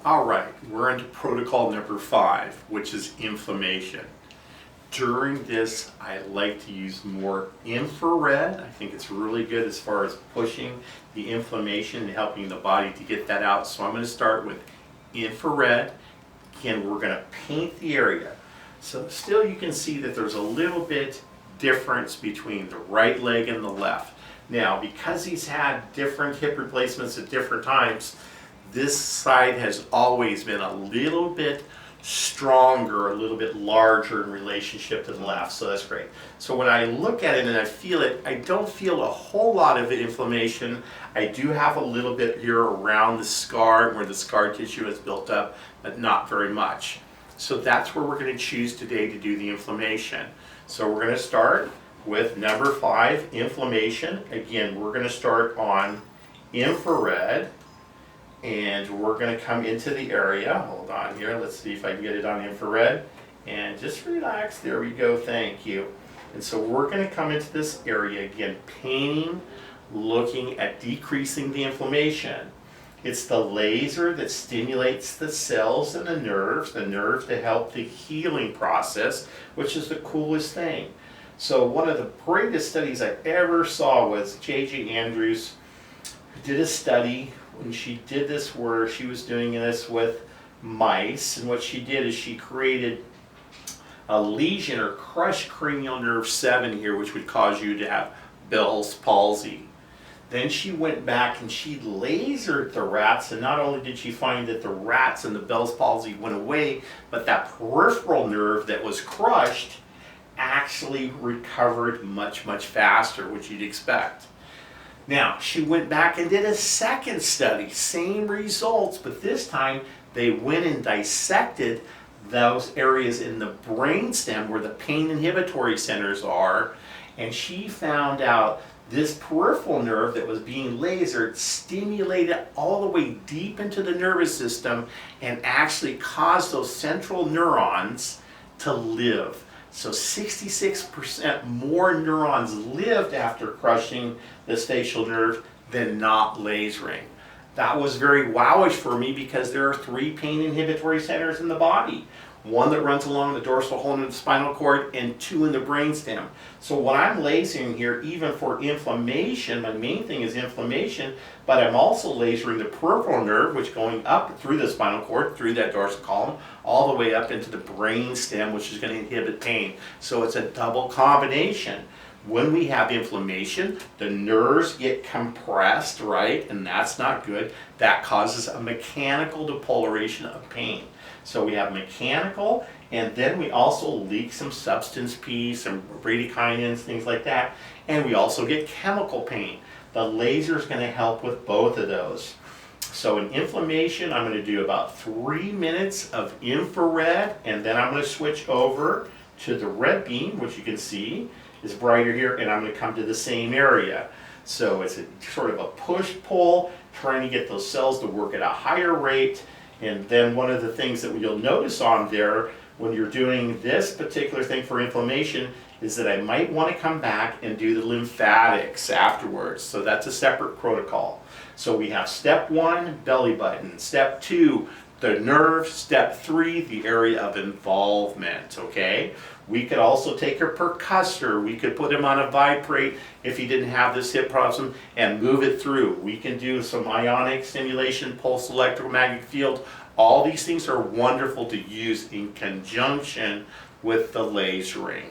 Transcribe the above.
All right, we're into protocol number 5, which is inflammation. During this, I like to use more infrared. I think it's really good as far as pushing the inflammation and helping the body to get that out. So I'm going to start with infrared. Again, we're going to paint the area. So still you can see that there's a little bit difference between the right leg and the left. Now, because he's had different hip replacements at different times, this side has always been a little bit stronger, a little bit larger in relationship to the left, so that's great. So when I look at it and I feel it, I don't feel a whole lot of inflammation. I do have a little bit here around the scar where the scar tissue has built up, but not very much. So that's where we're going to choose today to do the inflammation. So we're going to start with number 5, inflammation. Again, we're going to start on infrared. And we're going to come into the area. Hold on here. Let's see if I can get it on infrared. And just relax. There we go. Thank you. And so we're going to come into this area again, painting, looking at decreasing the inflammation. It's the laser that stimulates the cells and the nerves to help the healing process, which is the coolest thing. So one of the greatest studies I ever saw was J.J. Andrews, who did a study when she did this where she was doing this with mice, and what she did is she created a lesion or crushed cranial nerve 7 here, which would cause you to have Bell's palsy. Then she went back and she lasered the rats, and not only did she find that the rats and the Bell's palsy went away, but that peripheral nerve that was crushed actually recovered much, much faster, which you'd expect. Now, she went back and did a second study, same results, but this time they went and dissected those areas in the brainstem where the pain inhibitory centers are, and she found out this peripheral nerve that was being lasered stimulated all the way deep into the nervous system and actually caused those central neurons to live. So 66% more neurons lived after crushing the facial nerve than not lasering. That was very wowish for me because there are 3 pain inhibitory centers in the body. 1 that runs along the dorsal horn of the spinal cord and 2 in the brainstem. So what I'm lasering here, even for inflammation, my main thing is inflammation, but I'm also lasering the peripheral nerve, which going up through the spinal cord, through that dorsal column, all the way up into the brainstem, which is going to inhibit pain. So it's a double combination. When we have inflammation, the nerves get compressed, right? And that's not good. That causes a mechanical depolarization of pain. So we have mechanical, and then we also leak some substance P, some bradykinins, things like that. And we also get chemical pain. The laser is going to help with both of those. So in inflammation, I'm going to do about 3 minutes of infrared, and then I'm going to switch over to the red beam, which you can see is brighter here, and I'm going to come to the same area. So it's a sort of a push-pull, trying to get those cells to work at a higher rate. And then one of the things that you'll notice on there when you're doing this particular thing for inflammation is that I might want to come back and do the lymphatics afterwards. So that's a separate protocol. So we have step 1, belly button. Step 2, the nerve. Step 3, the area of involvement, okay? We could also take a percussor. We could put him on a vibrate if he didn't have this hip problem and move it through. We can do some ionic stimulation, pulse electromagnetic field. All these things are wonderful to use in conjunction with the lasering.